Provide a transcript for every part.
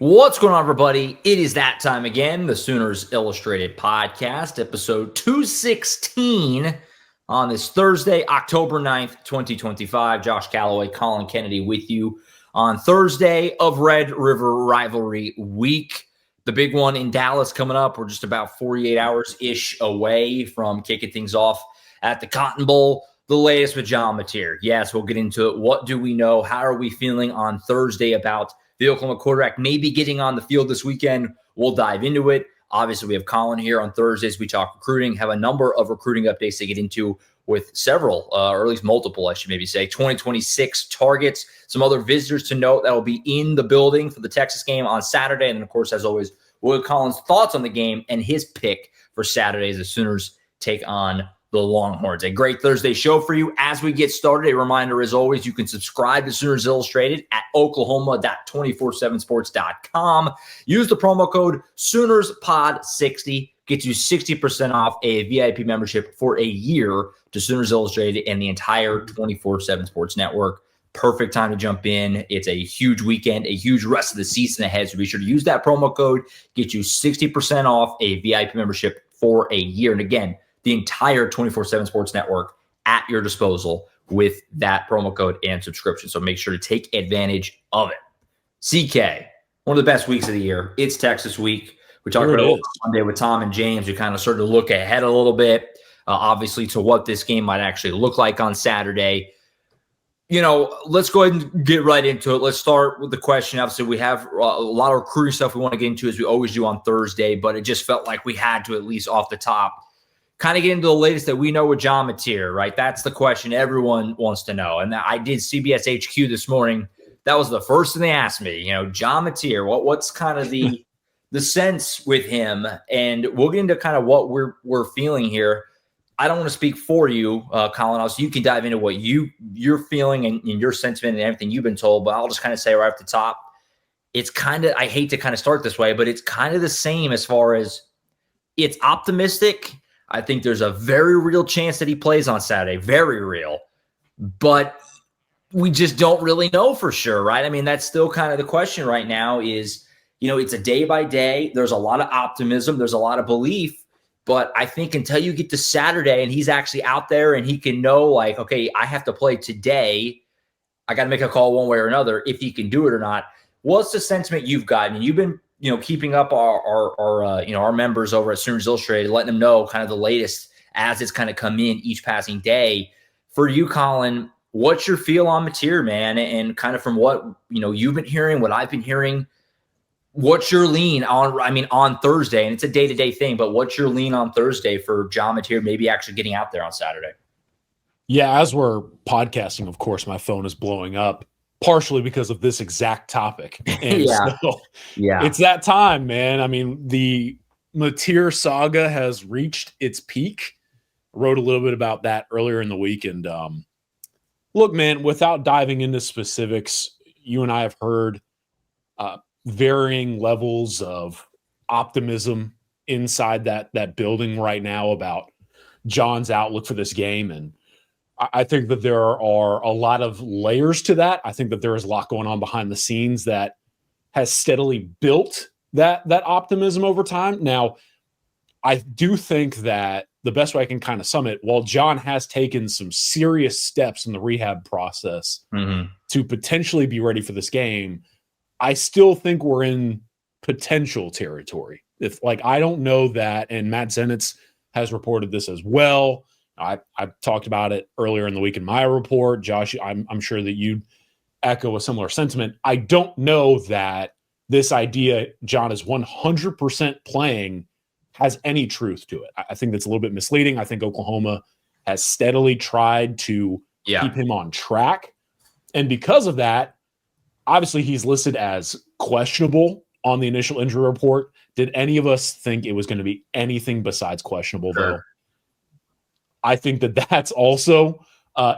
What's going on, everybody? It is that time again, the Sooners Illustrated Podcast, episode 216 on this Thursday, October 9th, 2025. Josh Callaway, Collin Kennedy with you on Thursday of Red River Rivalry week. The big one in Dallas coming up. We're just about 48 hours-ish away from kicking things off at the Cotton Bowl. The latest with John Mateer. Yes, we'll get into it. What do we know? How are we feeling on Thursday about the Oklahoma quarterback maybe getting on the field this weekend? We'll dive into it. Obviously, we have Collin here on Thursdays. We talk recruiting, have a number of recruiting updates to get into with several, or at least multiple, I should maybe say, 2026 targets. Some other visitors to note that will be in the building for the Texas game on Saturday. And then, of course, as always, we'll have Collin's thoughts on the game and his pick for Saturday as the Sooners take on the Longhorns. A great Thursday show for you. As we get started, a reminder, as always, you can subscribe to Sooners Illustrated at oklahoma.247sports.com. Use the promo code SoonersPod60. Gets you 60% off a VIP membership for a year to Sooners Illustrated and the entire 24/7 Sports Network. Perfect time to jump in. It's a huge weekend, a huge rest of the season ahead. So be sure to use that promo code. Get you 60% off a VIP membership for a year. And again, the entire 24/7 Sports Network at your disposal with that promo code and subscription. So make sure to take advantage of it. CK, one of the best weeks of the year. It's Texas week. We talked about it Monday with Tom and James. We kind of started to look ahead a little bit, obviously, to what this game might actually look like on Saturday. You know, let's go ahead and get right into it. Let's start with the question. Obviously, we have a lot of recruiting stuff we want to get into, as we always do on Thursday, but it just felt like we had to, at least off the top, kind of get into the latest that we know with John Mateer, right? That's the question everyone wants to know. And I did CBS HQ this morning. That was the first thing they asked me. You know, John Mateer, what's kind of the sense with him? And we'll get into kind of what we're feeling here. I don't want to speak for you, Collin. Also, you can dive into what you're feeling and your sentiment and everything you've been told. But I'll just kind of say right off the top, it's kind of, I hate to kind of start this way, but it's kind of the same as far as it's optimistic. I think there's a very real chance that he plays on Saturday, very real, but we just don't really know for sure, right? I mean, that's still kind of the question right now is, you know, it's a day by day. There's a lot of optimism. There's a lot of belief, but I think until you get to Saturday and he's actually out there and he can know like, okay, I have to play today. I got to make a call one way or another if he can do it or not. What's the sentiment you've gotten? You've been, you know, keeping up our members over at Sooners Illustrated, letting them know kind of the latest as it's kind of come in each passing day. For you, Collin, what's your feel on Mateer, man? And kind of from what, you know, you've been hearing, what I've been hearing, what's your lean on, on Thursday? And it's a day-to-day thing, but what's your lean on Thursday for John Mateer maybe actually getting out there on Saturday? Yeah, as we're podcasting, of course, my phone is blowing up. Partially because of this exact topic. And so it's that time, man. I mean, the Mateer saga has reached its peak. I wrote a little bit about that earlier in the week. And look, man, without diving into specifics, you and I have heard varying levels of optimism inside that building right now about John's outlook for this game. And I think that there are a lot of layers to that. I think that there is a lot going on behind the scenes that has steadily built that optimism over time. Now, I do think that the best way I can kind of sum it, while John has taken some serious steps in the rehab process to potentially be ready for this game, I still think we're in potential territory. I don't know that, and Matt Zenitz has reported this as well. I talked about it earlier in the week in my report. Josh, I'm sure that you'd echo a similar sentiment. I don't know that this idea John is 100% playing has any truth to it. I think that's a little bit misleading. I think Oklahoma has steadily tried to keep him on track. And because of that, obviously he's listed as questionable on the initial injury report. Did any of us think it was going to be anything besides questionable, though? I think that that's also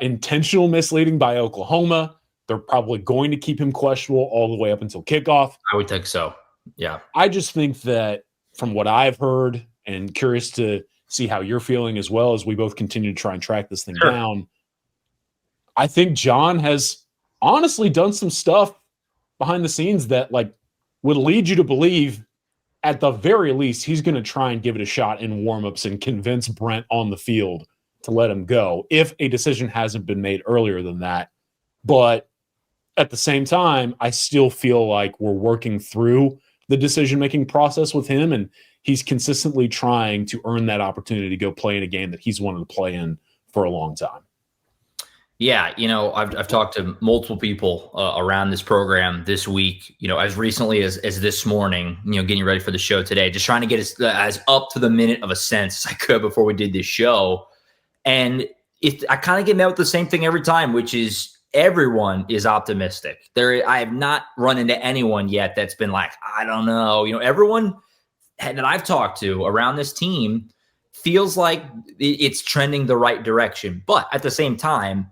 intentional misleading by Oklahoma. They're probably going to keep him questionable all the way up until kickoff. I would think so. Yeah. I just think that from what I've heard, and curious to see how you're feeling as well as we both continue to try and track this thing down, I think John has honestly done some stuff behind the scenes that would lead you to believe at the very least, he's going to try and give it a shot in warmups and convince Brent on the field to let him go if a decision hasn't been made earlier than that. But at the same time, I still feel like we're working through the decision-making process with him, and he's consistently trying to earn that opportunity to go play in a game that he's wanted to play in for a long time. Yeah, I've talked to multiple people around this program this week, as recently as this morning, getting ready for the show today, just trying to get as up to the minute of a sense as I could before we did this show. And I kind of get met with the same thing every time, which is everyone is optimistic. I have not run into anyone yet that's been like, I don't know. Everyone that I've talked to around this team feels like it's trending the right direction. But at the same time,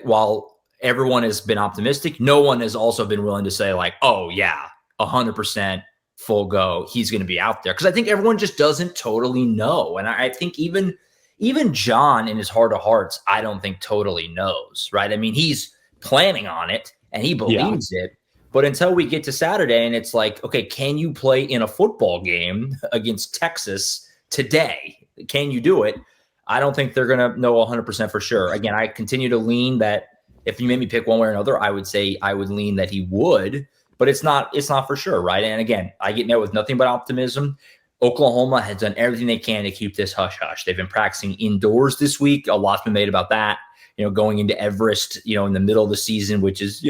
while everyone has been optimistic, no one has also been willing to say like, oh yeah, 100% full go, he's going to be out there. Because I think everyone just doesn't totally know. And I think even John in his heart of hearts, I don't think totally knows, right? I mean, he's planning on it and he believes it. But until we get to Saturday and it's like, okay, can you play in a football game against Texas today? Can you do it? I don't think they're going to know 100% for sure. Again, I continue to lean that if you made me pick one way or another, I would say I would lean that he would, but it's not for sure, right? And again, I get met with nothing but optimism. Oklahoma has done everything they can to keep this hush-hush. They've been practicing indoors this week. A lot's been made about that, going into Everest, in the middle of the season, which is,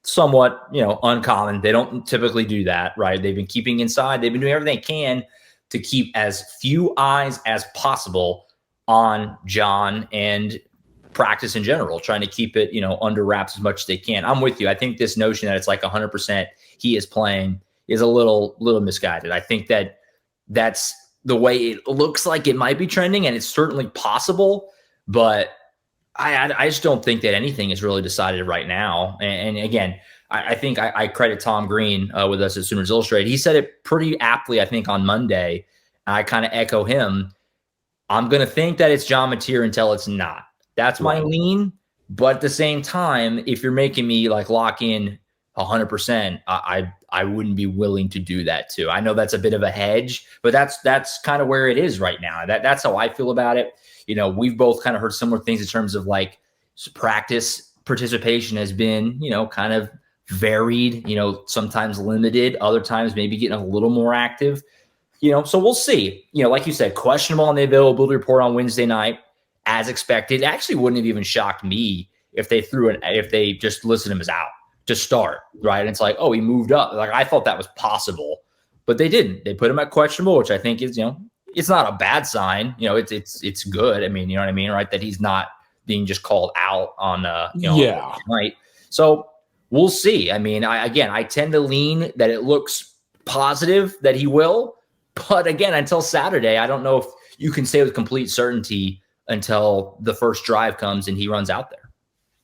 somewhat, uncommon. They don't typically do that, right? They've been keeping inside. They've been doing everything they can to keep as few eyes as possible on John and practice in general, trying to keep it, under wraps as much as they can. I'm with you. I think this notion that it's like 100% he is playing is a little misguided. I think that's the way it looks like it might be trending, and it's certainly possible, but I just don't think that anything is really decided right now. And again, I think I credit Tom Green with us at Sooners Illustrated. He said it pretty aptly, I think, on Monday. I kind of echo him. I'm going to think that it's John Mateer until it's not. That's my lean. But at the same time, if you're making me like lock in 100%, I wouldn't be willing to do that too. I know that's a bit of a hedge, but that's kind of where it is right now. That's how I feel about it. We've both kind of heard similar things in terms of like practice participation has been, kind of varied, sometimes limited, other times maybe getting a little more active. So we'll see. Like you said, questionable on the availability report on Wednesday night, as expected. It actually wouldn't have even shocked me if they just listed him as out to start, right? And it's like, oh, he moved up. Like I thought that was possible, but they didn't. They put him at questionable, which I think is, it's not a bad sign. It's good. I mean, you know what I mean, right? That he's not being just called out on night. So we'll see. I mean, I tend to lean that it looks positive that he will. But again, until Saturday, I don't know if you can say with complete certainty until the first drive comes and he runs out there.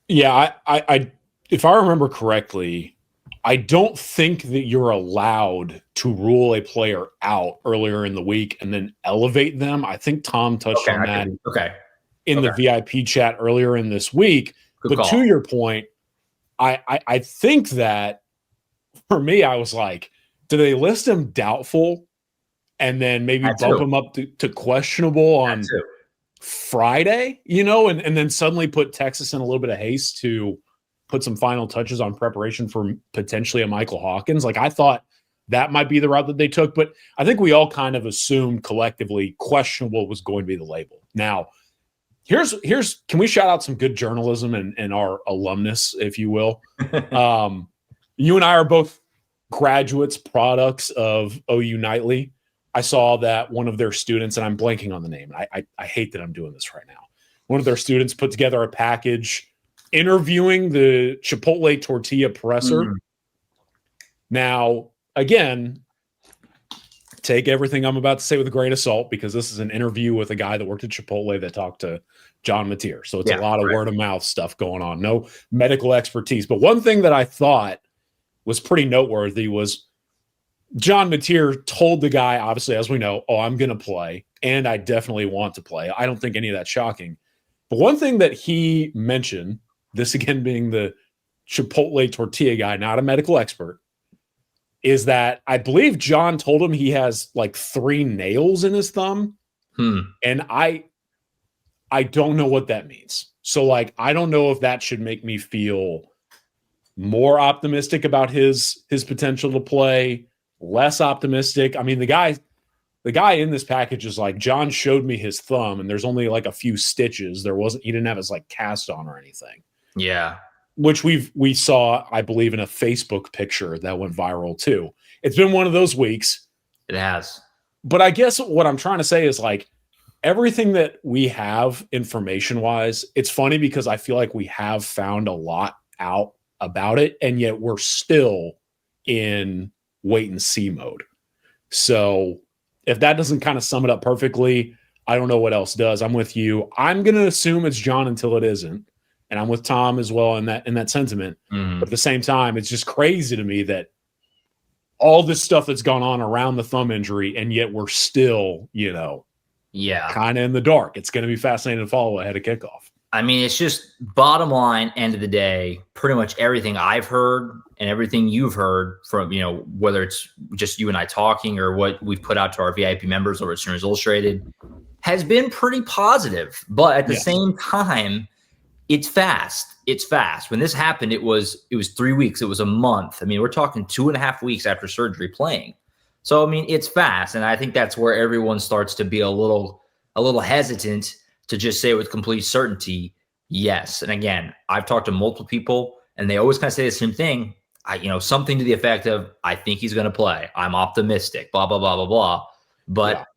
Yeah, I if I remember correctly, I don't think that you're allowed to rule a player out earlier in the week and then elevate them. I think Tom touched on that in the VIP chat earlier in this week. Good call. To your point, I think that for me, I was like, do they list him doubtful and then maybe bump him up to questionable on Friday, and then suddenly put Texas in a little bit of haste to put some final touches on preparation for potentially a Michael Hawkins? Like I thought that might be the route that they took, but I think we all kind of assumed collectively questionable was going to be the label. Now, here's can we shout out some good journalism and our alumnus, if you will? You and I are both graduates, products of OU Nightly. I saw that one of their students, and I'm blanking on the name. I hate that I'm doing this right now. One of their students put together a package interviewing the Chipotle tortilla presser. Now, again, take everything I'm about to say with a grain of salt, because this is an interview with a guy that worked at Chipotle that talked to John Mateer. So it's a lot of word of mouth stuff going on. No medical expertise. But one thing that I thought was pretty noteworthy was John Mateer told the guy, obviously, as we know, oh, I'm going to play, and I definitely want to play. I don't think any of that's shocking. But one thing that he mentioned, this again being the Chipotle tortilla guy, not a medical expert, is that I believe John told him he has like 3 nails in his thumb. And I don't know what that means. So like, I don't know if that should make me feel more optimistic about his potential to play, less optimistic. I mean, the guy in this package is like, John showed me his thumb and there's only like a few stitches. He didn't have his like cast on or anything. Yeah. Which we saw, I believe, in a Facebook picture that went viral too. It's been one of those weeks. It has. But I guess what I'm trying to say is like everything that we have information wise, it's funny because I feel like we have found a lot out about it, and yet we're still in wait and see mode. So if that doesn't kind of sum it up perfectly, I don't know what else does. I'm with you. I'm going to assume it's John until it isn't. And I'm with Tom as well in that sentiment. But at the same time, it's just crazy to me that all this stuff that's gone on around the thumb injury, and yet we're still, kind of in the dark. It's going to be fascinating to follow ahead of kickoff. I mean, it's just bottom line, end of the day, pretty much everything I've heard and everything you've heard from, whether it's just you and I talking or what we've put out to our VIP members over at Sooners Illustrated, has been pretty positive. But at the same time, it's fast. It's fast. When this happened, it was 3 weeks. It was a month. I mean, we're talking 2.5 weeks after surgery playing. So, I mean, it's fast. And I think that's where everyone starts to be a little hesitant to just say with complete certainty, yes. And again, I've talked to multiple people and they always kind of say the same thing. Something to the effect of, I think he's going to play. I'm optimistic, blah, blah, blah, blah, blah. But, at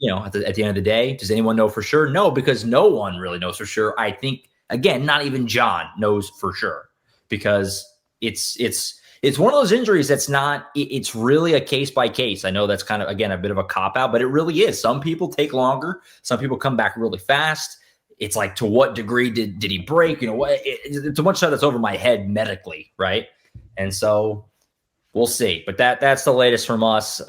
the end of the day, does anyone know for sure? No, because no one really knows for sure. I think, again, not even John knows for sure, because it's one of those injuries that's not, it's really a case by case. I know that's kind of, again, a bit of a cop out, but it really is. Some people take longer. Some people come back really fast. It's like, to what degree did he break? It's a much that's over my head medically, right? And so we'll see. But that's the latest from us.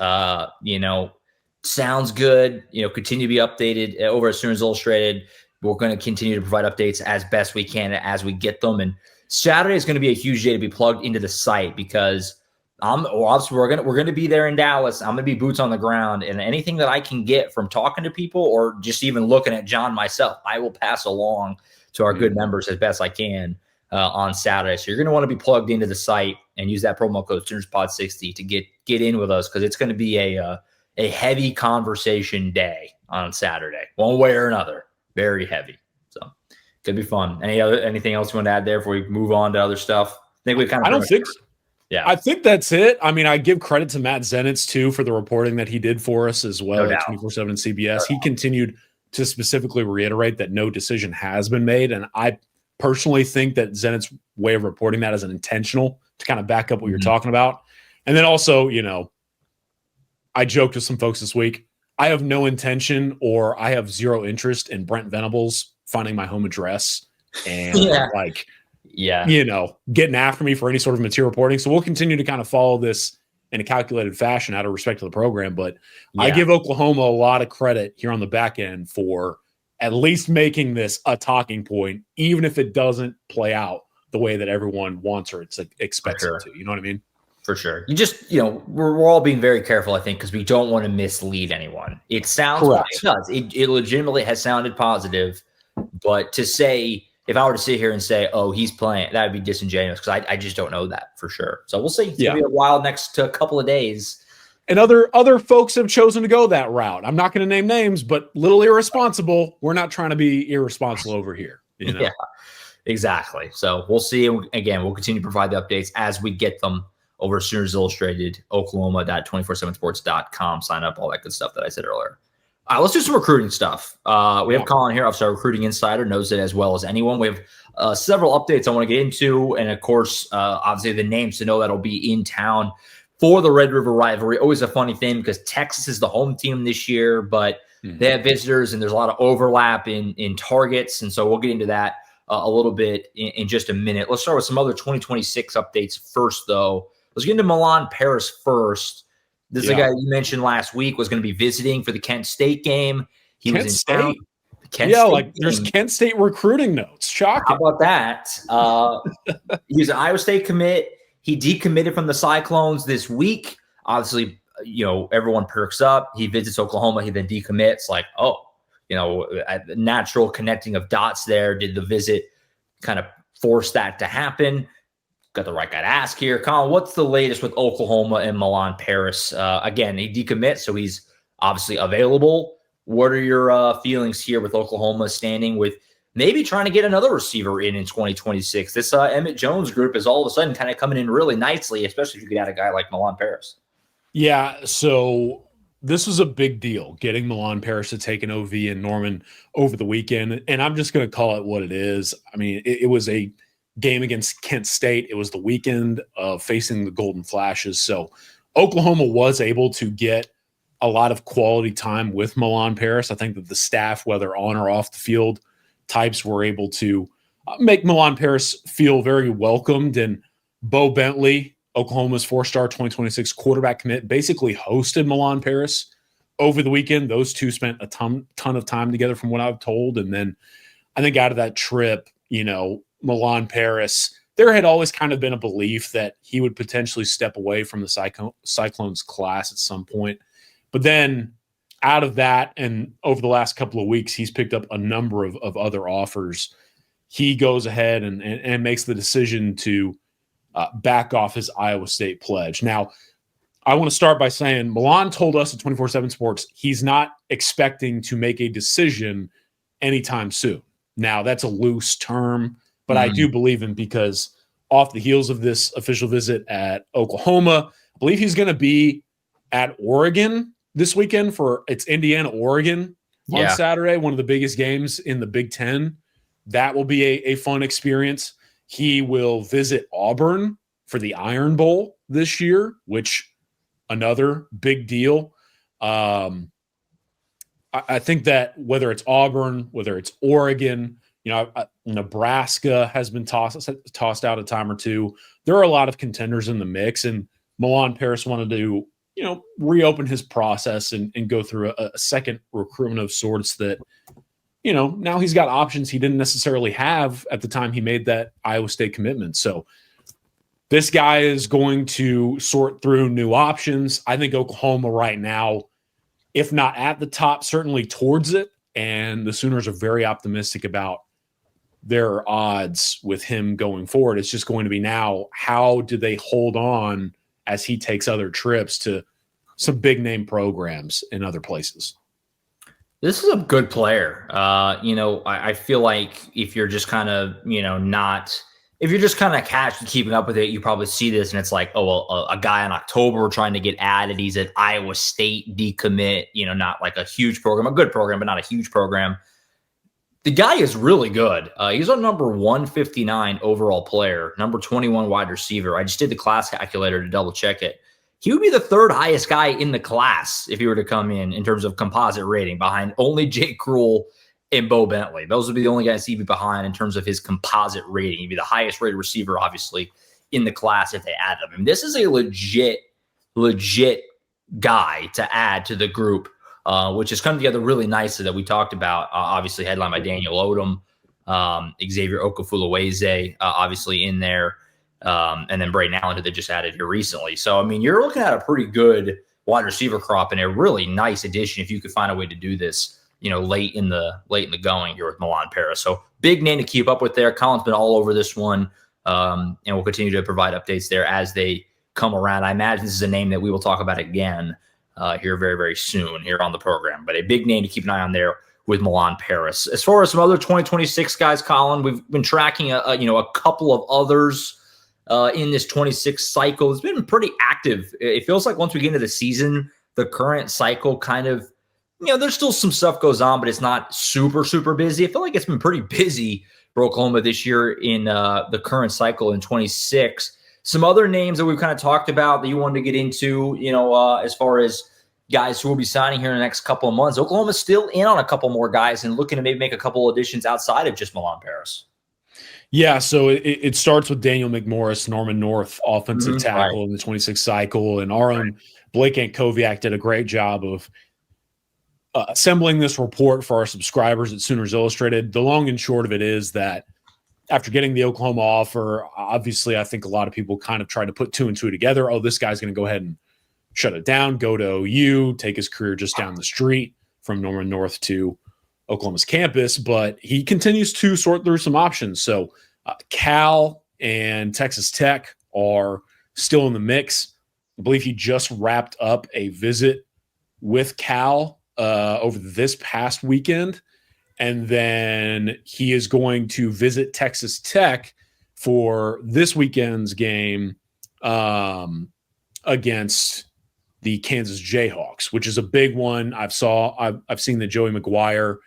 Sounds good. Continue to be updated over at Sooners Illustrated. We're going to continue to provide updates as best we can as we get them. And Saturday is going to be a huge day to be plugged into the site, because obviously we're going to be there in Dallas. I'm going to be boots on the ground, and anything that I can get from talking to people or just even looking at John myself, I will pass along to our good members as best I can on Saturday. So you're going to want to be plugged into the site and use that promo code SoonersPod60 to get in with us, because it's going to be a heavy conversation day on Saturday, one way or another. Very heavy. So could be fun. Anything else you want to add there before we move on to other stuff? I don't think so. Yeah. I think that's it. I mean, I give credit to Matt Zenitz too for the reporting that he did for us as well at 24/7 CBS. He continued to specifically reiterate that no decision has been made. And I personally think that Zenitz's way of reporting that is an intentional to kind of back up what you're talking about. And then also, I joked with some folks this week. I have no intention, or I have zero interest in Brent Venables finding my home address and getting after me for any sort of material reporting. So we'll continue to kind of follow this in a calculated fashion out of respect to the program. But I give Oklahoma a lot of credit here on the back end for at least making this a talking point, even if it doesn't play out the way that everyone wants or expects it to. You know what I mean? For sure. You just, we're all being very careful, I think, because we don't want to mislead anyone. It sounds like it does. It legitimately has sounded positive, but to say, if I were to sit here and say, oh, he's playing, that would be disingenuous, because I just don't know that for sure. So we'll see. It's going to be a while next to a couple of days. And other folks have chosen to go that route. I'm not going to name names, but little irresponsible. We're not trying to be irresponsible over here. Yeah, exactly. So we'll see. Again, we'll continue to provide the updates as we get them over Sooners Illustrated, Oklahoma.247sports.com. Sign up, all that good stuff that I said earlier. All right, let's do some recruiting stuff. We have Collin here, our recruiting insider, knows it as well as anyone. We have several updates I want to get into, and of course, obviously the names to know that'll be in town for the Red River Rivalry. Always a funny thing, because Texas is the home team this year, but they have visitors, and there's a lot of overlap in targets, and so we'll get into that a little bit in just a minute. Let's start with some other 2026 updates first, though. Let's get into Milan Parris first. This is a guy you mentioned last week was going to be visiting for the Kent State game. He was in town. There's Kent State recruiting notes. Shocking. How about that? He was an Iowa State commit. He decommitted from the Cyclones this week. Obviously, everyone perks up. He visits Oklahoma. He then decommits. Like, a natural connecting of dots there. Did the visit kind of force that to happen? Got the right guy to ask here. Collin, what's the latest with Oklahoma and Milan Parris? Again, he decommits, so he's obviously available. What are your feelings here with Oklahoma standing with maybe trying to get another receiver in 2026? This Emmett Jones group is all of a sudden kind of coming in really nicely, especially if you get out a guy like Milan Parris. Yeah, so this was a big deal, getting Milan Parris to take an OV in Norman over the weekend, and I'm just going to call it what it is. I mean, it was a game against Kent State. It was the weekend of facing the Golden Flashes. So Oklahoma was able to get a lot of quality time with Milan Parris. I think that the staff, whether on or off the field, types were able to make Milan Parris feel very welcomed. And Bo Bentley, Oklahoma's 4-star 2026 quarterback commit, basically hosted Milan Parris over the weekend. Those two spent a ton of time together from what I've told. And then I think out of that trip, Milan Parris, there had always kind of been a belief that he would potentially step away from the Cyclones class at some point. But then out of that, and over the last couple of weeks, he's picked up a number of other offers. He goes ahead and makes the decision to back off his Iowa State pledge. Now, I want to start by saying Milan told us at 24/7 Sports he's not expecting to make a decision anytime soon. Now, that's a loose term, but I do believe him because off the heels of this official visit at Oklahoma, I believe he's going to be at Oregon this weekend for it's Indiana-Oregon on Saturday, one of the biggest games in the Big Ten. That will be a fun experience. He will visit Auburn for the Iron Bowl this year, which another big deal. I think that whether it's Auburn, whether it's Oregon, Nebraska has been tossed out a time or two. There are a lot of contenders in the mix, and Milan Parris wanted to, reopen his process and go through a second recruitment of sorts that, now he's got options he didn't necessarily have at the time he made that Iowa State commitment. So this guy is going to sort through new options. I think Oklahoma right now, if not at the top, certainly towards it. And the Sooners are very optimistic about their odds with him going forward. It's just going to be now, how do they hold on as he takes other trips to some big name programs in other places? This is a good player. I feel like if you're just kind of, if you're just kind of casually keeping up with it, you probably see this and it's like, a guy in October trying to get added. He's at Iowa State decommit, not like a huge program, a good program, but not a huge program. The guy is really good. He's a number 159 overall player, number 21 wide receiver. I just did the class calculator to double check it. He would be the third highest guy in the class if he were to come in terms of composite rating, behind only Jake Krull and Bo Bentley. Those would be the only guys he'd be behind in terms of his composite rating. He'd be the highest rated receiver, obviously, in the class if they add him. I mean, this is a legit guy to add to the group, which has come together really nicely that we talked about. Obviously, headlined by Daniel Odom, Xavier Okafulaweze, obviously in there, and then Braden Allen, who they just added here recently. So, I mean, you're looking at a pretty good wide receiver crop and a really nice addition if you could find a way to do this, late in the going here with Milan Parris. So big name to keep up with there. Collin's been all over this one, and we'll continue to provide updates there as they come around. I imagine this is a name that we will talk about again here very, very soon here on the program. But a big name to keep an eye on there with Milan Parris. As far as some other 2026 guys, Collin, we've been tracking a couple of others in this 26 cycle. It's been pretty active. It feels like once we get into the season, the current cycle kind of, there's still some stuff goes on, but it's not super, super busy. I feel like it's been pretty busy for Oklahoma this year in the current cycle in 26. Some other names that we've kind of talked about that you wanted to get into, as far as guys who will be signing here in the next couple of months. Oklahoma's still in on a couple more guys and looking to maybe make a couple additions outside of just Milan Parris. Yeah, so it starts with Daniel McMorris, Norman North, offensive tackle in the 26 cycle, and our own Blake Ankoviak did a great job of assembling this report for our subscribers at Sooners Illustrated. The long and short of it is that after getting the Oklahoma offer, obviously I think a lot of people kind of tried to put two and two together. Oh, this guy's going to go ahead and shut it down, go to OU, take his career just down the street from Norman North to Oklahoma's campus, but he continues to sort through some options. So Cal and Texas Tech are still in the mix. I believe he just wrapped up a visit with Cal over this past weekend, and then he is going to visit Texas Tech for this weekend's game against the Kansas Jayhawks, which is a big one. I've seen that Joey McGuire,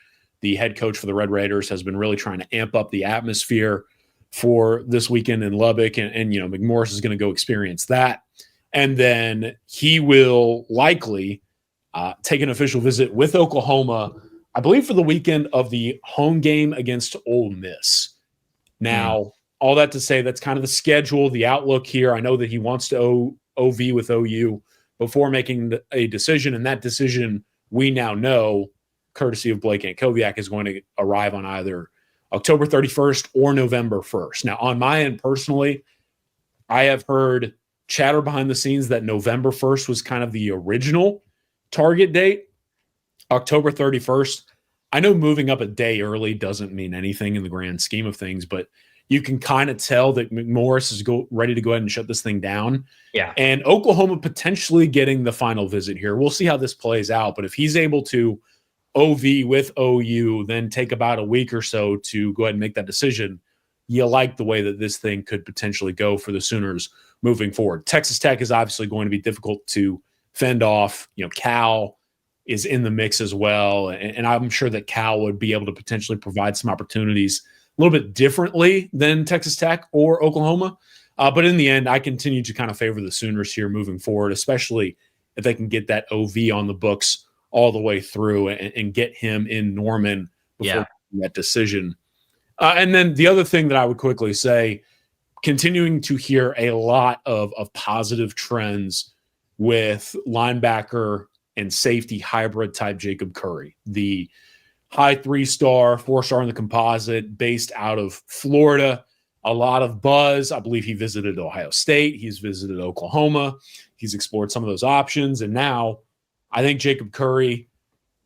the head coach for the Red Raiders, has been really trying to amp up the atmosphere for this weekend in Lubbock, and McMorris is going to go experience that, and then he will likely take an official visit with Oklahoma, I believe, for the weekend of the home game against Ole Miss. Now, all that to say, that's kind of the schedule, the outlook here. I know that he wants to OV with OU before making a decision, and that decision, we now know, courtesy of Blake Ankoviak, is going to arrive on either October 31st or November 1st. Now, on my end personally, I have heard chatter behind the scenes that November 1st was kind of the original target date. October 31st, I know moving up a day early doesn't mean anything in the grand scheme of things, but you can kind of tell that McMorris is ready to go ahead and shut this thing down. Yeah. And Oklahoma potentially getting the final visit here. We'll see how this plays out. But if he's able to OV with OU, then take about a week or so to go ahead and make that decision, you like the way that this thing could potentially go for the Sooners moving forward. Texas Tech is obviously going to be difficult to fend off. Cal is in the mix as well. And I'm sure that Cal would be able to potentially provide some opportunities a little bit differently than Texas Tech or Oklahoma. But in the end, I continue to kind of favor the Sooners here moving forward, especially if they can get that OV on the books all the way through and get him in Norman before that decision. And then the other thing that I would quickly say, continuing to hear a lot of positive trends with linebacker and safety hybrid type Jacob Curry, the high 3-star, 4-star in the composite, based out of Florida. A lot of buzz. I believe he visited Ohio State. He's visited Oklahoma. He's explored some of those options. And now I think Jacob Curry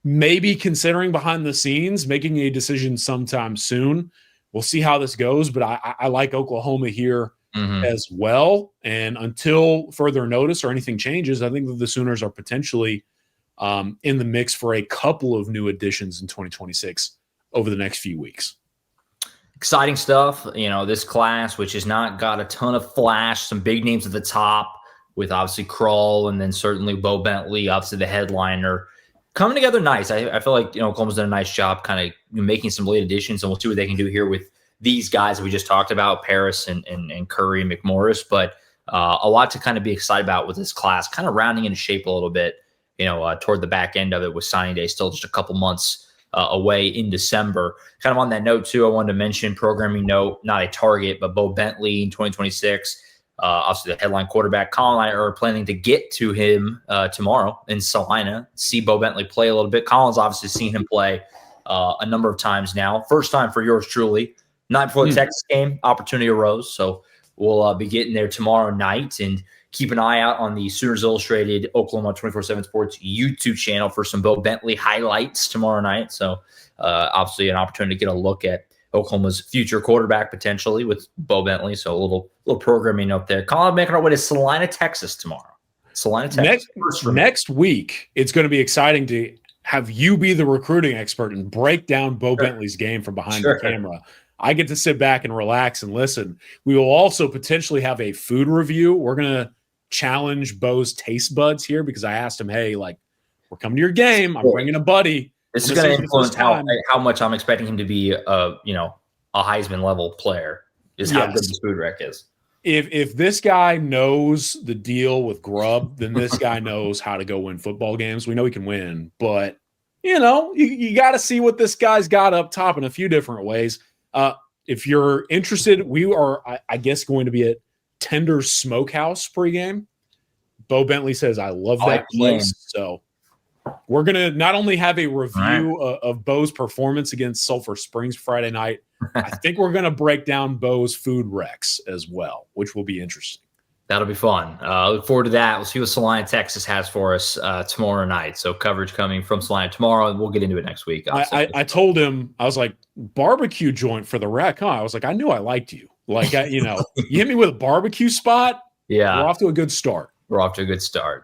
may be considering behind the scenes making a decision sometime soon. We'll see how this goes, but I like Oklahoma here as well. And until further notice or anything changes, I think that the Sooners are potentially in the mix for a couple of new additions in 2026 over the next few weeks. Exciting stuff. This class, which has not got a ton of flash, some big names at the top with obviously Krull and then certainly Bo Bentley, obviously the headliner, coming together nice. I feel like, Oklahoma's done a nice job kind of making some late additions, and we'll see what they can do here with these guys that we just talked about, Parris and Curry and McMorris. But a lot to kind of be excited about with this class, kind of rounding into shape a little bit, toward the back end of it with signing day still just a couple months away in December. Kind of on that note, too, I wanted to mention programming note, not a target, but Bo Bentley in 2026. Obviously, the headline quarterback, Collin and I are planning to get to him tomorrow in Salina, see Bo Bentley play a little bit. Collin's obviously seen him play a number of times now. First time for yours truly. Night before the Texas game, opportunity arose. So we'll be getting there tomorrow night, and keep an eye out on the Sooners Illustrated Oklahoma 24/7 Sports YouTube channel for some Bo Bentley highlights tomorrow night. So obviously an opportunity to get a look at Oklahoma's future quarterback potentially with Bo Bentley. So a little programming up there. Collin, making our way to Salina, Texas tomorrow. Salina, Texas. Next week, it's going to be exciting to have you be the recruiting expert and break down Bo Bentley's game from behind the camera. I get to sit back and relax and listen. We will also potentially have a food review. We're going to challenge Bo's taste buds here because I asked him, hey, we're coming to your game. I'm bringing a buddy. This is going to influence how much I'm expecting him to be a Heisman level player, is how good this food rec is. If this guy knows the deal with Grubb, then this guy knows how to go win football games. We know he can win, but you got to see what this guy's got up top in a few different ways. If you're interested, we are, I guess, going to be at Tender's Smokehouse pregame. Bo Bentley says, I love that place. So we're going to not only have a review of Bo's performance against Sulphur Springs Friday night, I think we're going to break down Bo's food recs as well, which will be interesting. That'll be fun. Look forward to that. We'll see what Salina, Texas has for us tomorrow night. So coverage coming from Salina tomorrow, and we'll get into it next week. I told him, I was like, barbecue joint for the rec, huh? I was like, I knew I liked you. Like, you hit me with a barbecue spot. Yeah. We're off to a good start.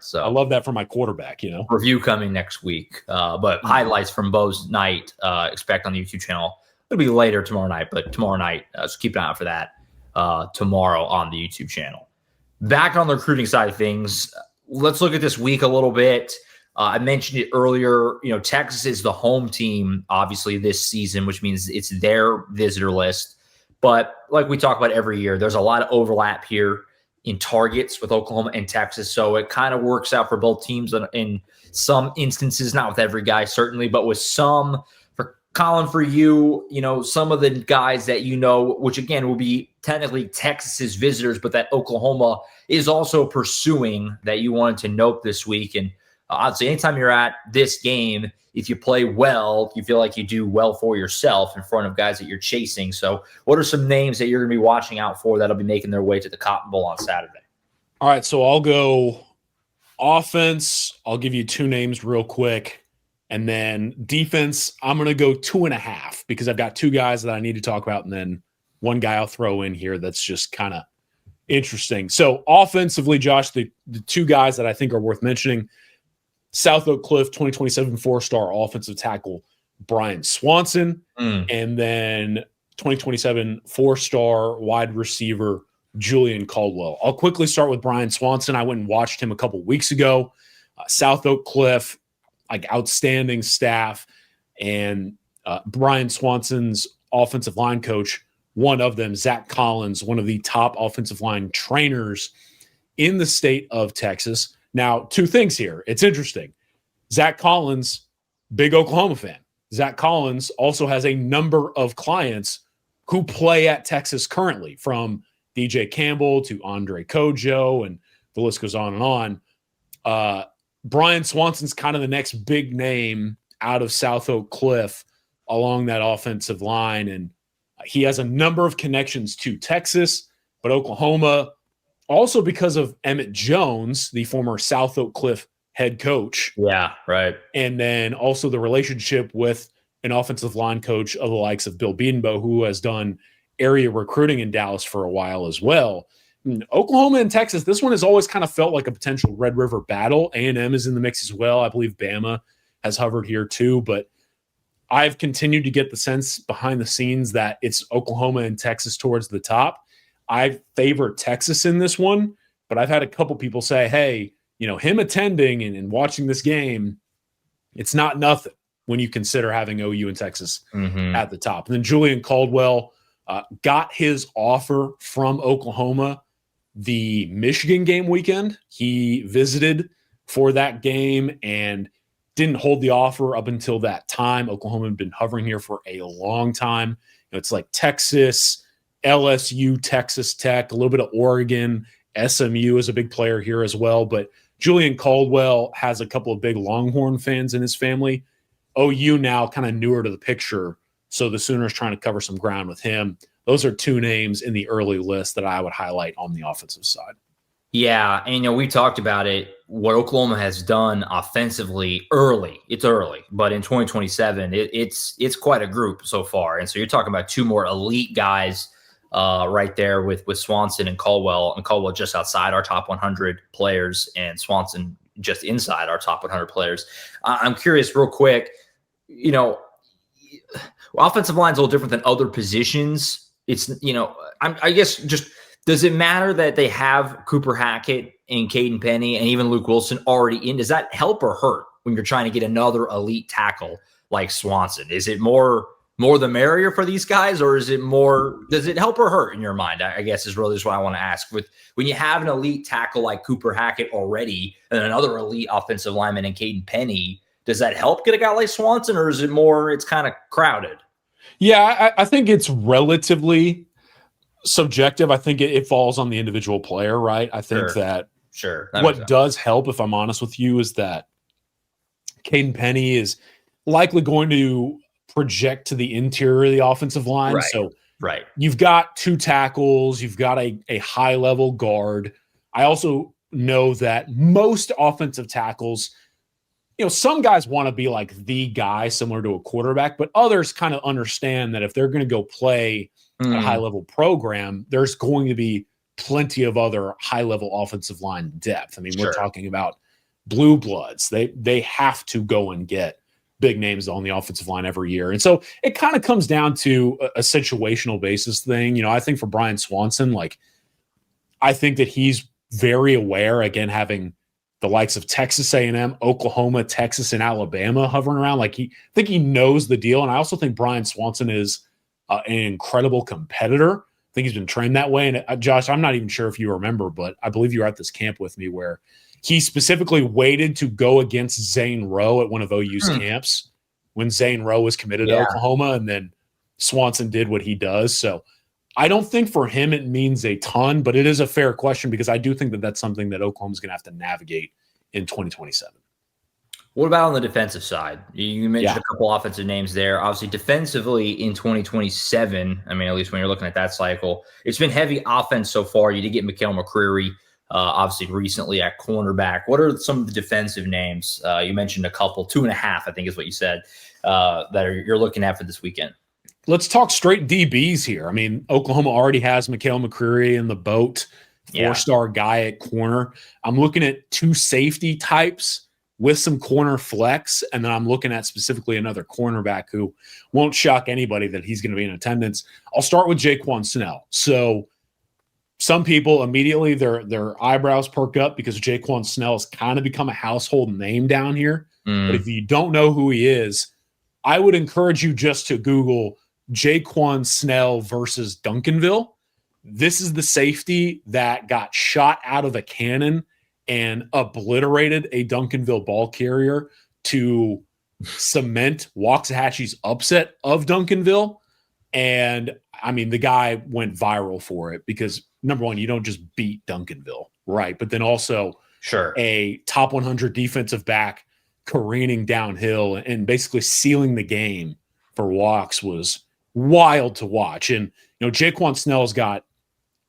So I love that for my quarterback, Review coming next week. But highlights from Bo's night, expect on the YouTube channel. It'll be later tomorrow night, but tomorrow night, so keep an eye out for that tomorrow on the YouTube channel. Back on the recruiting side of things, let's look at this week a little bit. I mentioned it earlier. Texas is the home team, obviously, this season, which means it's their visitor list. But like we talk about every year, there's a lot of overlap here in targets with Oklahoma and Texas. So it kind of works out for both teams in some instances, not with every guy, certainly, but with some. For Collin, for you, some of the guys that which again will be technically Texas's visitors, but that Oklahoma is also pursuing, that you wanted to note this week. And obviously, anytime you're at this game, if you play well, you feel like you do well for yourself in front of guys that you're chasing. So what are some names that you're going to be watching out for that'll be making their way to the Cotton Bowl on Saturday? All right, so I'll go offense. I'll give you two names real quick. And then defense, I'm going to go 2.5 because I've got two guys that I need to talk about. And then one guy I'll throw in here that's just kind of interesting. So offensively, Josh, the two guys that I think are worth mentioning, South Oak Cliff 2027 4-star offensive tackle Brian Swanson, and then 2027 4-star wide receiver Julian Caldwell. I'll quickly start with Brian Swanson. I went and watched him a couple weeks ago. South Oak Cliff, like outstanding staff, and Brian Swanson's offensive line coach, one of them, Zach Collins, one of the top offensive line trainers in the state of Texas. Now, two things here. It's interesting. Zach Collins, big Oklahoma fan. Zach Collins also has a number of clients who play at Texas currently, from DJ Campbell to Andre Kojo, and the list goes on and on. Brian Swanson's kind of the next big name out of South Oak Cliff along that offensive line, and he has a number of connections to Texas, but Oklahoma, also because of Emmett Jones, the former South Oak Cliff head coach. Yeah, right. And then also the relationship with an offensive line coach of the likes of Bill Bedenbaugh, who has done area recruiting in Dallas for a while as well. And Oklahoma and Texas, this one has always kind of felt like a potential Red River battle. A&M is in the mix as well. I believe Bama has hovered here too, but I've continued to get the sense behind the scenes that it's Oklahoma and Texas towards the top. I favor Texas in this one, but I've had a couple people say, hey, him attending and watching this game, it's not nothing when you consider having OU and Texas at the top. And then Julian Caldwell got his offer from Oklahoma the Michigan game weekend. He visited for that game and didn't hold the offer up until that time. Oklahoma had been hovering here for a long time. It's like Texas, LSU, Texas Tech, a little bit of Oregon, SMU is a big player here as well. But Julian Caldwell has a couple of big Longhorn fans in his family. OU now kind of newer to the picture, so the Sooners trying to cover some ground with him. Those are two names in the early list that I would highlight on the offensive side. Yeah, and we talked about it, what Oklahoma has done offensively early. It's early, but in 2027, it's quite a group so far. And so you're talking about two more elite guys right there with Swanson and Caldwell just outside our top 100 players, and Swanson just inside our top 100 players. I'm curious real quick, offensive line's a little different than other positions. It's, I guess just, does it matter that they have Cooper Hackett and Caden Penny and even Luke Wilson already in? Does that help or hurt when you're trying to get another elite tackle like Swanson? Is it more the merrier for these guys, or is it more, does it help or hurt in your mind? I guess is really just what I want to ask. When you have an elite tackle like Cooper Hackett already and another elite offensive lineman in Caden Penny, does that help get a guy like Swanson, or is it more, it's kind of crowded? Yeah, I think it's relatively subjective. I think it falls on the individual player, right? I think that what does help, if I'm honest with you, is that Caden Penny is likely going to project to the interior of the offensive line. Right. So you've got two tackles, you've got a high-level guard. I also know that most offensive tackles, some guys want to be like the guy similar to a quarterback, but others kind of understand that if they're going to go play at a high-level program, there's going to be plenty of other high-level offensive line depth. I mean, we're talking about blue bloods. They have to go and get big names on the offensive line every year. And so it kind of comes down to a situational basis thing. I think for Brian Swanson, I think that he's very aware, again, having the likes of Texas A&M, Oklahoma, Texas, and Alabama hovering around. I think he knows the deal. And I also think Brian Swanson is an incredible competitor. I think he's been trained that way. And Josh, I'm not even sure if you remember, but I believe you were at this camp with me where he specifically waited to go against Zane Rowe at one of OU's camps when Zane Rowe was committed to Oklahoma, and then Swanson did what he does. So I don't think for him it means a ton, but it is a fair question because I do think that that's something that Oklahoma's going to have to navigate in 2027. What about on the defensive side? You mentioned a couple offensive names there. Obviously, defensively in 2027, I mean, at least when you're looking at that cycle, it's been heavy offense so far. You did get Mikael McCreary, obviously recently at cornerback. What are some of the defensive names? You mentioned a couple, 2.5, I think is what you said, you're looking at for this weekend. Let's talk straight DBs here. I mean, Oklahoma already has Mikael McCreary in the boat, 4-star guy at corner. I'm looking at 2 safety types with some corner flex, and then I'm looking at specifically another cornerback who won't shock anybody that he's going to be in attendance. I'll start with Jaquan Snell. So some people immediately, their eyebrows perk up because Jaquan Snell has kind of become a household name down here. But if you don't know who he is, I would encourage you just to Google Jaquan Snell versus Duncanville. This is the safety that got shot out of a cannon and obliterated a Duncanville ball carrier to cement Waxahachie's upset of Duncanville. And I mean, the guy went viral for it because number one, you don't just beat Duncanville, right? But then also a top 100 defensive back careening downhill and basically sealing the game for Wax was wild to watch. And, Jaquan Snell's got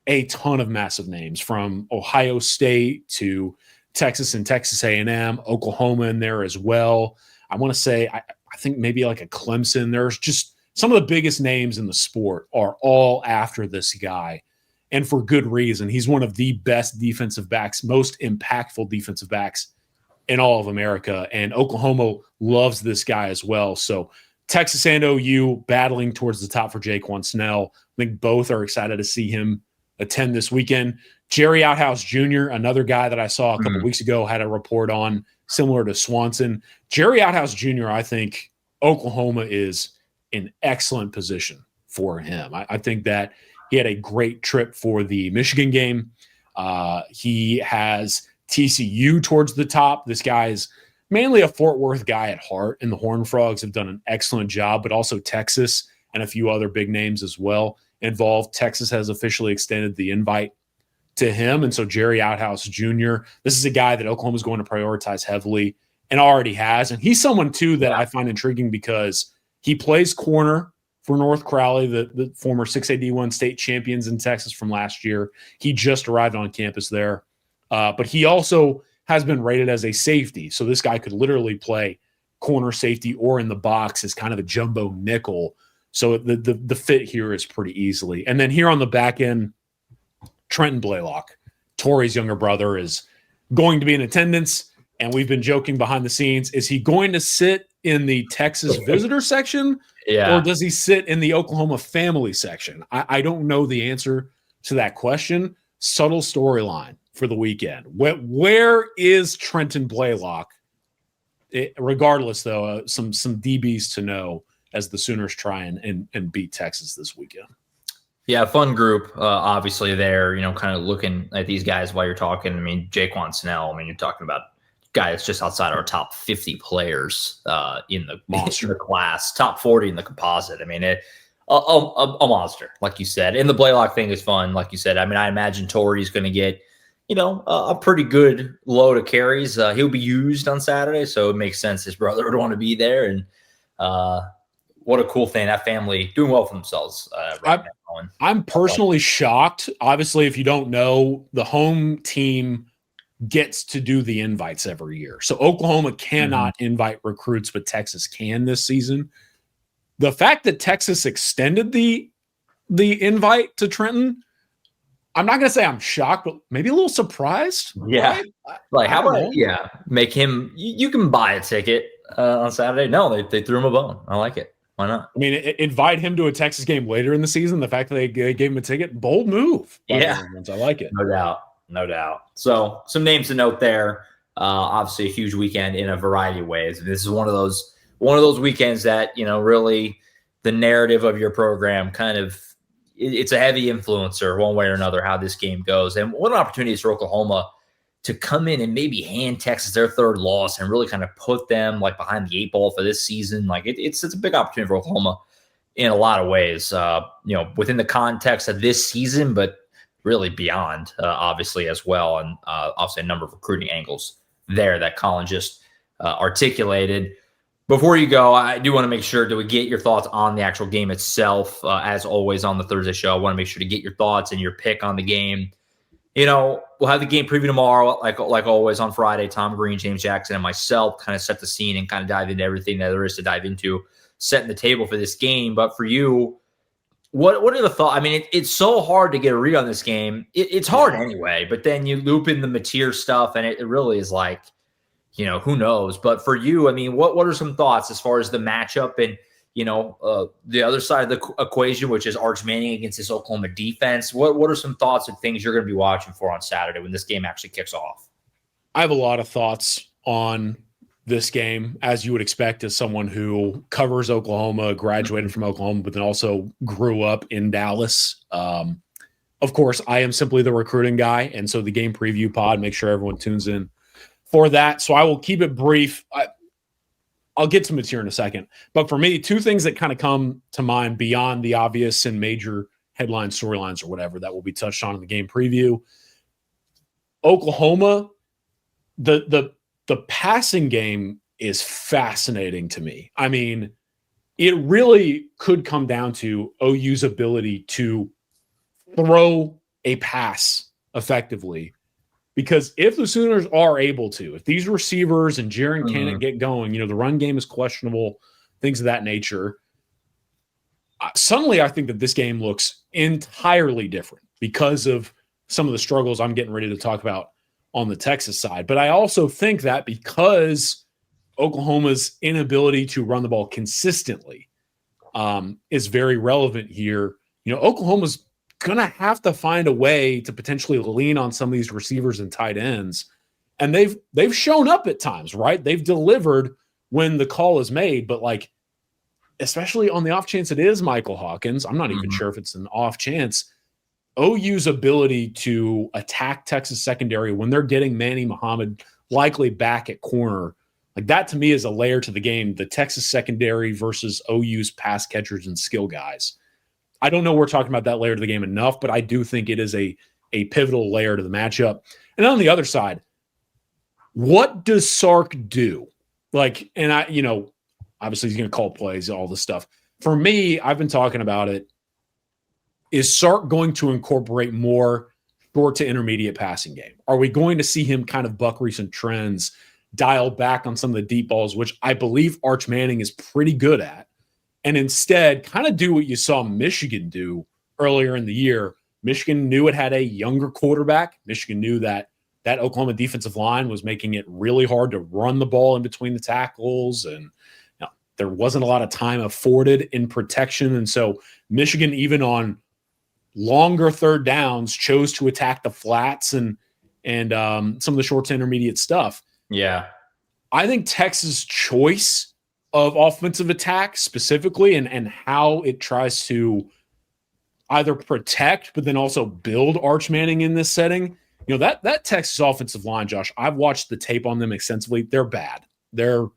a ton of massive names from Ohio State to Texas and Texas A&M, Oklahoma in there as well. I want to say, I think maybe like a Clemson. There's just some of the biggest names in the sport are all after this guy. And for good reason. He's one of the best defensive backs, most impactful defensive backs in all of America. And Oklahoma loves this guy as well. So Texas and OU battling towards the top for Jaquan Snell. I think both are excited to see him attend this weekend. Jerry Outhouse Jr., another guy that I saw a couple weeks ago, had a report on similar to Swanson. Jerry Outhouse Jr., I think Oklahoma is in excellent position for him. I think that he had a great trip for the Michigan game. He has TCU towards the top. This guy is mainly a Fort Worth guy at heart, and the Horned Frogs have done an excellent job, but also Texas and a few other big names as well involved. Texas has officially extended the invite to him, and so Jerry Outhouse Jr., this is a guy that Oklahoma is going to prioritize heavily and already has, and he's someone, too, that I find intriguing because he plays corner for North Crowley, the former 6A state champions in Texas from last year. He just arrived on campus there, but he also has been rated as a safety. So this guy could literally play corner safety or in the box as kind of a jumbo nickel. So the fit here is pretty easily. And then here on the back end, Trenton Blaylock, Torrey's younger brother, is going to be in attendance. And we've been joking behind the scenes. Is he going to sit in the Texas visitor section? Or does he sit in the Oklahoma family section? I don't know the answer to that question. Subtle storyline for the weekend. Where is Trenton Blaylock? Regardless, though, some DBs to know as the Sooners try and beat Texas this weekend. Yeah, fun group, obviously there, kind of looking at these guys while you're talking. I mean, Jaquan Snell, you're talking about a guy that's just outside our top 50 players in the class, top 40 in the composite. A monster, like you said. And the Blaylock thing is fun, like you said. I imagine Torrey's going to get a pretty good load of carries. He'll be used on Saturday, so it makes sense his brother would want to be there. And what a cool thing. That family doing well for themselves right now. I'm personally shocked. Obviously, if you don't know, the home team gets to do the invites every year. So Oklahoma cannot invite recruits, but Texas can this season. The fact that Texas extended the invite to Trenton, I'm not going to say I'm shocked, but maybe a little surprised. Yeah. Right? Like, how about, make him, you can buy a ticket on Saturday. No, they threw him a bone. I like it. Why not? I mean, invite him to a Texas game later in the season. The fact that they gave him a ticket, bold move. Yeah. I like it. No doubt. So some names to note there. Obviously a huge weekend in a variety of ways. This is one of those weekends that, really the narrative of your program kind of, it's a heavy influencer one way or another how this game goes. And what an opportunity is for Oklahoma to come in and maybe hand Texas their third loss and really kind of put them like behind the 8 ball for this season. Like it's a big opportunity for Oklahoma in a lot of ways, within the context of this season, but really beyond, obviously, as well. And obviously a number of recruiting angles there that Collin just articulated. Before you go, I do want to make sure to get your thoughts on the actual game itself. As always on the Thursday show, I want to make sure to get your thoughts and your pick on the game. We'll have the game preview tomorrow, like always on Friday. Tom Green, James Jackson, and myself kind of set the scene and kind of dive into everything that there is to dive into, setting the table for this game. But for you, what are the thoughts? I mean, it's so hard to get a read on this game. It's hard anyway, but then you loop in the Mateer stuff, and it really is like, who knows? But for you, I mean, what are some thoughts as far as the matchup and, the other side of the equation, which is Arch Manning against this Oklahoma defense? What are some thoughts and things you're going to be watching for on Saturday when this game actually kicks off? I have a lot of thoughts on this game, as you would expect, as someone who covers Oklahoma, graduated from Oklahoma, but then also grew up in Dallas. Of course, I am simply the recruiting guy, and so the game preview pod, make sure everyone tunes in for that. So I will keep it brief. I'll get to Mateer in a second. But for me, two things that kind of come to mind beyond the obvious and major headline storylines or whatever that will be touched on in the game preview. Oklahoma, the passing game is fascinating to me. I mean, it really could come down to OU's ability to throw a pass effectively. Because if the Sooners are able to, if these receivers and Jaron Cannon get going, the run game is questionable, things of that nature. Suddenly, I think that this game looks entirely different because of some of the struggles I'm getting ready to talk about on the Texas side. But I also think that because Oklahoma's inability to run the ball consistently is very relevant here. Oklahoma's going to have to find a way to potentially lean on some of these receivers and tight ends. And they've shown up at times, right? They've delivered when the call is made, but especially on the off chance it is Michael Hawkins, I'm not even sure if it's an off chance. OU's ability to attack Texas secondary when they're getting Manny Muhammad likely back at corner, that to me is a layer to the game, the Texas secondary versus OU's pass catchers and skill guys. I don't know we're talking about that layer to the game enough, but I do think it is a pivotal layer to the matchup. And on the other side, what does Sark do? Obviously he's going to call plays, all this stuff. For me, I've been talking about it. Is Sark going to incorporate more short to intermediate passing game? Are we going to see him kind of buck recent trends, dial back on some of the deep balls, which I believe Arch Manning is pretty good at? And instead kind of do what you saw Michigan do earlier in the year. Michigan knew it had a younger quarterback. Michigan knew that Oklahoma defensive line was making it really hard to run the ball in between the tackles. And there wasn't a lot of time afforded in protection. And so Michigan, even on longer third downs, chose to attack the flats and some of the short to intermediate stuff. Yeah. I think Texas' choice of offensive attack specifically and how it tries to either protect but then also build Arch Manning in this setting. That Texas offensive line, Josh, I've watched the tape on them extensively. They're bad. They're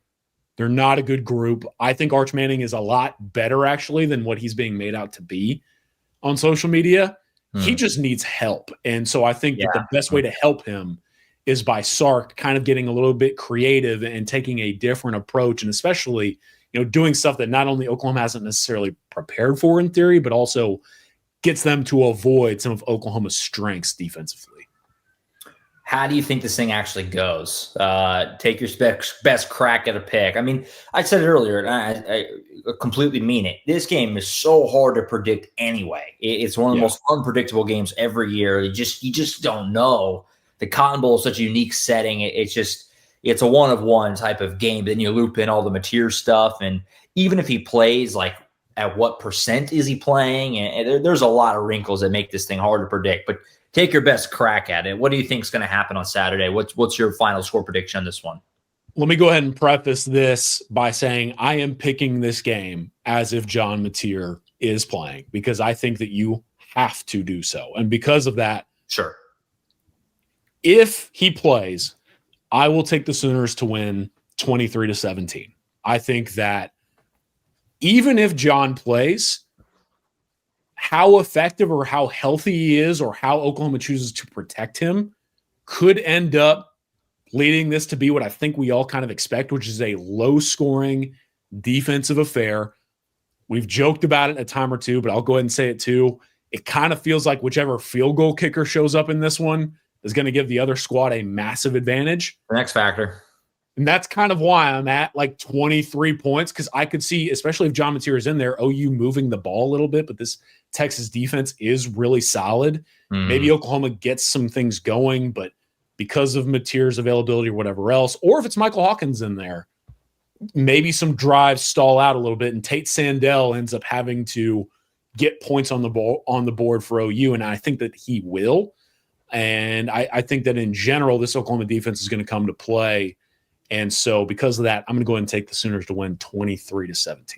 not a good group. I think Arch Manning is a lot better actually than what he's being made out to be on social media. He just needs help. And so I think that the best way to help him is by Sark kind of getting a little bit creative and taking a different approach. And especially, doing stuff that not only Oklahoma hasn't necessarily prepared for in theory, but also gets them to avoid some of Oklahoma's strengths defensively. How do you think this thing actually goes? Take your best crack at a pick. I mean, I said it earlier, and I completely mean it. This game is so hard to predict anyway. It's one of the most unpredictable games every year. You just don't know. The Cotton Bowl is such a unique setting. It's a one-of-one type of game. Then you loop in all the Mateer stuff, and even if he plays, like, at what percent is he playing? And there's a lot of wrinkles that make this thing hard to predict. But take your best crack at it. What do you think is going to happen on Saturday? What's your final score prediction on this one? Let me go ahead and preface this by saying I am picking this game as if John Mateer is playing, because I think that you have to do so. And because of that, sure, if he plays, I will take the Sooners to win 23-17. I think that even if John plays, how effective or how healthy he is or how Oklahoma chooses to protect him could end up leading this to be what I think we all kind of expect, which is a low-scoring defensive affair. We've joked about it a time or two, but I'll go ahead and say it too. It kind of feels like whichever field goal kicker shows up in this one is going to give the other squad a massive advantage. The X factor. And that's kind of why I'm at like 23 points, because I could see, especially if John Mateer is in there, OU moving the ball a little bit, but this Texas defense is really solid. Maybe Oklahoma gets some things going, but because of Mateer's availability or whatever else, or if it's Michael Hawkins in there, maybe some drives stall out a little bit, and Tate Sandell ends up having to get points on the board for OU, and I think that he will. And I think that in general, this Oklahoma defense is going to come to play. And so because of that, I'm going to go ahead and take the Sooners to win 23-17.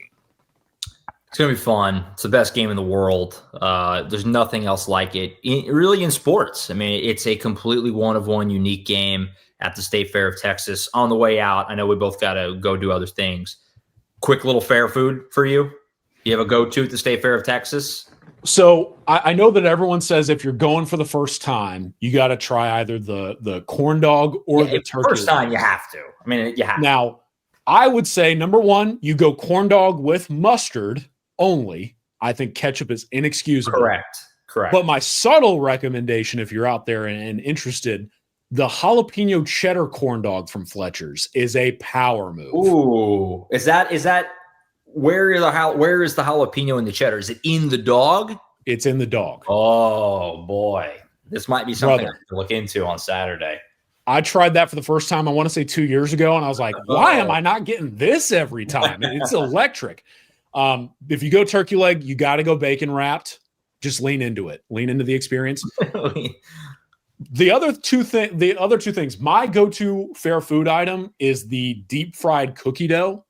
It's going to be fun. It's the best game in the world. There's nothing else like it, really, in sports. I mean, it's a completely one-of-one unique game at the State Fair of Texas. On the way out, I know we both got to go do other things. Quick little fair food for you. You have a go-to at the State Fair of Texas? So I know that everyone says if you're going for the first time, you got to try either the corn dog or the turkey. First time, you have to. I mean, you have to. Now, I would say, number one, you go corn dog with mustard only. I think ketchup is inexcusable. Correct. But my subtle recommendation, if you're out there and interested, the jalapeno cheddar corn dog from Fletcher's is a power move. Ooh, is that where is the jalapeno in the cheddar? Is it in the dog? It's in the dog. Oh boy, this might be something I have to look into on Saturday. I tried that for the first time, I want to say 2 years ago, and I was like, why am I not getting this every time? It's electric. If you go turkey leg, you got to go bacon wrapped. Just lean into it. Lean into the experience. The other two things, my go-to fair food item is the deep fried cookie dough.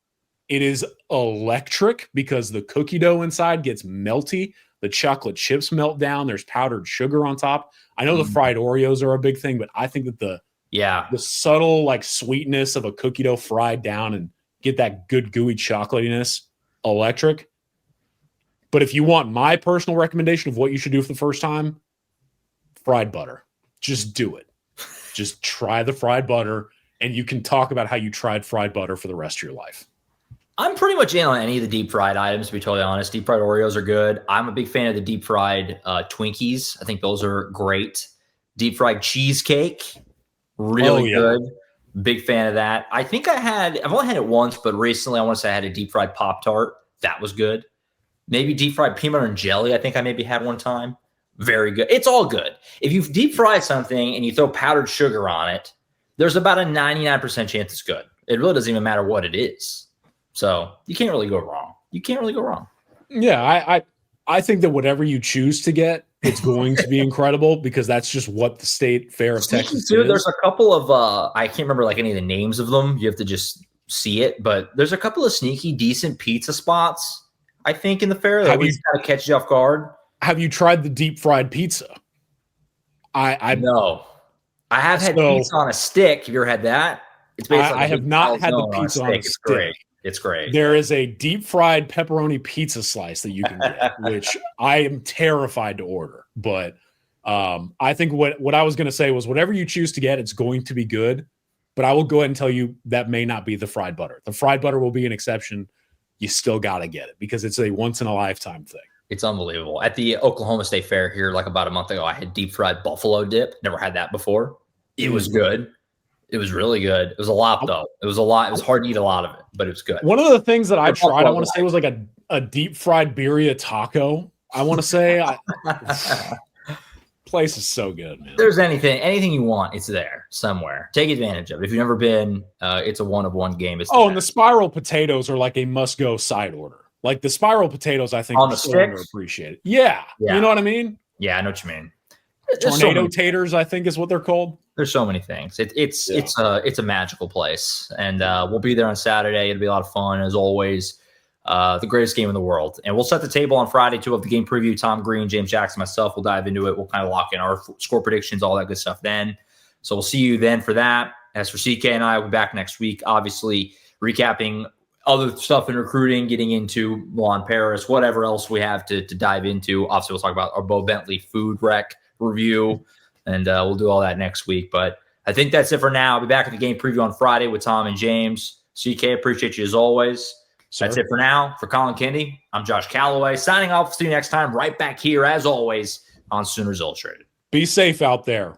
It is electric because the cookie dough inside gets melty. The chocolate chips melt down. There's powdered sugar on top. I know the fried Oreos are a big thing, but I think that the subtle like sweetness of a cookie dough fried down and get that good gooey chocolatiness, electric. But if you want my personal recommendation of what you should do for the first time, fried butter. Just do it. Just try the fried butter, and you can talk about how you tried fried butter for the rest of your life. I'm pretty much in on any of the deep fried items, to be totally honest. Deep fried Oreos are good. I'm a big fan of the deep fried Twinkies. I think those are great. Deep fried cheesecake, really good. Big fan of that. I think I've only had it once, but recently I want to say I had a deep fried Pop-Tart. That was good. Maybe deep fried peanut butter and jelly. I think I maybe had one time. Very good. It's all good. If you deep fry something and you throw powdered sugar on it, there's about a 99% chance it's good. It really doesn't even matter what it is. So you can't really go wrong. Yeah, I think that whatever you choose to get, it's going to be incredible because that's just what the State Fair of Texas is. There's a couple of I can't remember like any of the names of them. You have to just see it, but there's a couple of sneaky, decent pizza spots, I think, in the fair that always got to catch you off guard. Have you tried the deep fried pizza? No. I have had pizza on a stick. Have you ever had that? It's basically I have not had the pizza on a stick. It's great. There is a deep fried pepperoni pizza slice that you can get, which I am terrified to order. But I think what I was going to say was whatever you choose to get, it's going to be good. But I will go ahead and tell you that may not be the fried butter. The fried butter will be an exception you still got to get it because it's a once-in-a-lifetime thing. It's unbelievable. At the Oklahoma State Fair here, like about a month ago, I had deep fried buffalo dip. Never had that before. It was good. It was really good. It was a lot, though. It was a lot. It was hard to eat a lot of it, but it was good. One of the things that I tried, I want to say, was like a deep fried birria taco. I want to say, place is so good, man. There's anything you want, it's there somewhere. Take advantage of it. If you've never been, it's a one-of-one game. And the spiral potatoes are like a must-go side order. Like the spiral potatoes, I think on the sticks, appreciate it. Yeah, you know what I mean. Yeah, I know what you mean. Tornado taters, I think, is what they're called. There's so many things. It's a magical place, and we'll be there on Saturday. It'll be a lot of fun as always. The greatest game in the world, and we'll set the table on Friday too of the game preview. Tom Green, James Jackson, myself will dive into it. We'll kind of lock in our score predictions, all that good stuff. Then, so we'll see you then for that. As for CK and I, we'll be back next week. Obviously, recapping other stuff in recruiting, getting into Milan Parris, whatever else we have to dive into. Obviously, we'll talk about our Bo Bentley food wreck review, and we'll do all that next week. But I think that's it for now. I'll be back at the game preview on Friday with Tom and James. CK, appreciate you as always. Sir. That's it for now. For Collin Kennedy, I'm Josh Callaway. Signing off. See you next time. Right back here, as always, on Sooners Illustrated. Be safe out there.